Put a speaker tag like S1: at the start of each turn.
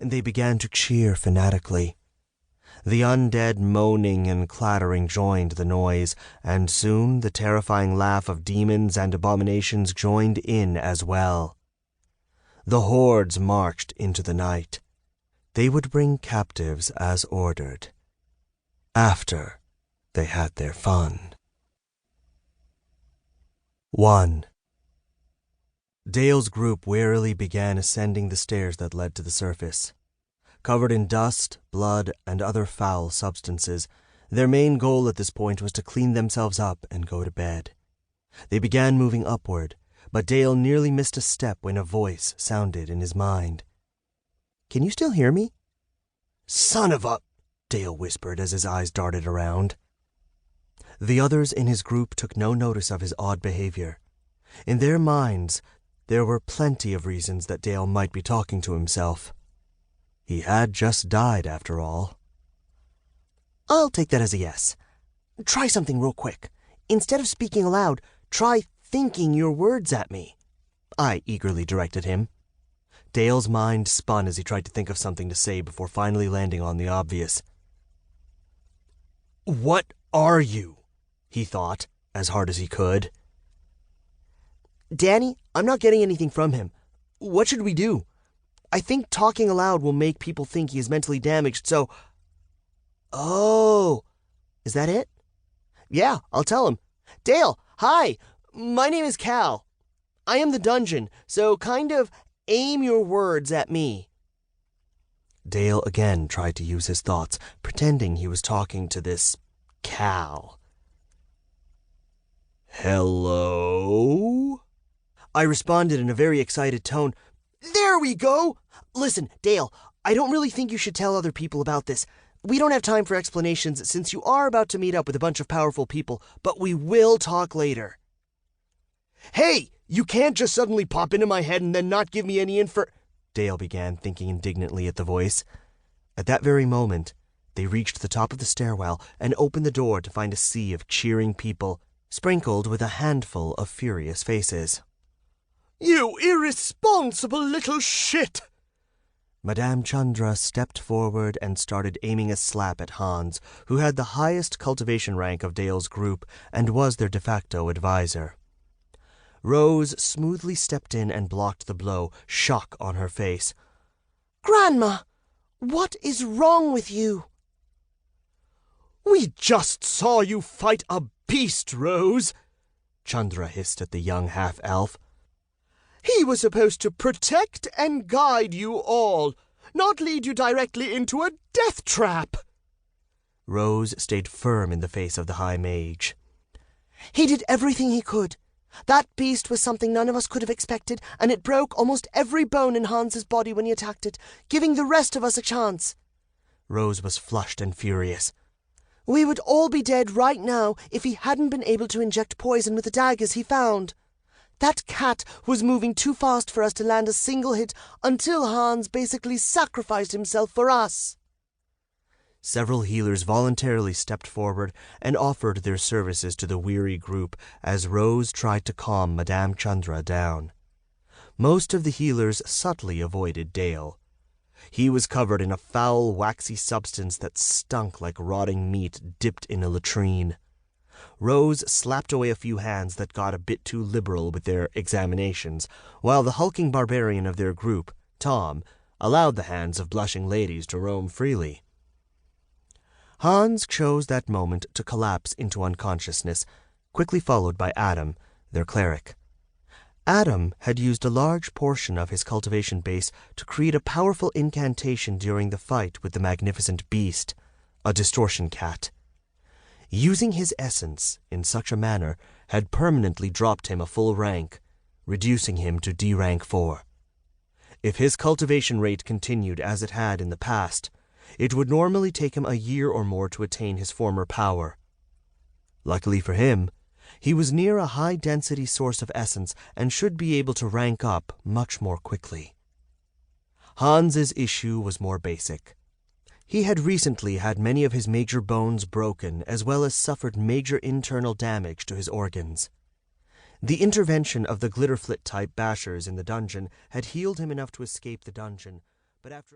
S1: and they began to cheer fanatically. The undead moaning and clattering joined the noise, and soon the terrifying laugh of demons and abominations joined in as well. The hordes marched into the night. They would bring captives as ordered, after they had their fun. 1. Dale's group warily began ascending the stairs that led to the surface. Covered in dust, blood, and other foul substances, their main goal at this point was to clean themselves up and go to bed. They began moving upward, but Dale nearly missed a step when a voice sounded in his mind. "Can you still hear me?" "Son of a—" Dale whispered as his eyes darted around. The others in his group took no notice of his odd behavior. In their minds, there were plenty of reasons that Dale might be talking to himself. He had just died, after all. "I'll take that as a yes. Try something real quick. Instead of speaking aloud, try thinking your words at me," I eagerly directed him. Dale's mind spun as he tried to think of something to say before finally landing on the obvious. "What are you?" he thought, as hard as he could. "Danny, I'm not getting anything from him. What should we do? I think talking aloud will make people think he is mentally damaged, so—" "Oh, is that it?" "Yeah, I'll tell him. Dale, hi, my name is Cal. I am the dungeon, so kind of aim your words at me." Dale again tried to use his thoughts, pretending he was talking to this Cal. "Hello?" I responded in a very excited tone. "There we go! Listen, Dale, I don't really think you should tell other people about this. We don't have time for explanations since you are about to meet up with a bunch of powerful people, but we will talk later." "Hey, you can't just suddenly pop into my head and then not give me any Dale began, thinking indignantly at the voice. At that very moment, they reached the top of the stairwell and opened the door to find a sea of cheering people, sprinkled with a handful of furious faces. "You irresponsible little shit!" Madame Chandra stepped forward and started aiming a slap at Hans, who had the highest cultivation rank of Dale's group and was their de facto advisor. Rose smoothly stepped in and blocked the blow, shock on her face. "Grandma, what is wrong with you?" "We just saw you fight a beast, Rose," Chandra hissed at the young half-elf. "He was supposed to protect and guide you all, not lead you directly into a death trap." Rose stayed firm in the face of the High Mage. "He did everything he could. That beast was something none of us could have expected, and it broke almost every bone in Hans's body when he attacked it, giving the rest of us a chance." Rose was flushed and furious. "We would all be dead right now if he hadn't been able to inject poison with the daggers he found. That cat was moving too fast for us to land a single hit until Hans basically sacrificed himself for us." Several healers voluntarily stepped forward and offered their services to the weary group as Rose tried to calm Madame Chandra down. Most of the healers subtly avoided Dale. He was covered in a foul, waxy substance that stunk like rotting meat dipped in a latrine. Rose slapped away a few hands that got a bit too liberal with their examinations, while the hulking barbarian of their group, Tom, allowed the hands of blushing ladies to roam freely. Hans chose that moment to collapse into unconsciousness, quickly followed by Adam, their cleric. Adam had used a large portion of his cultivation base to create a powerful incantation during the fight with the magnificent beast, a distortion cat. Using his essence in such a manner had permanently dropped him a full rank, reducing him to D rank 4. If his cultivation rate continued as it had in the past, it would normally take him a year or more to attain his former power. Luckily for him, he was near a high-density source of essence and should be able to rank up much more quickly. Hans's issue was more basic. He had recently had many of his major bones broken, as well as suffered major internal damage to his organs. The intervention of the Glitterflit-type bashers in the dungeon had healed him enough to escape the dungeon, but after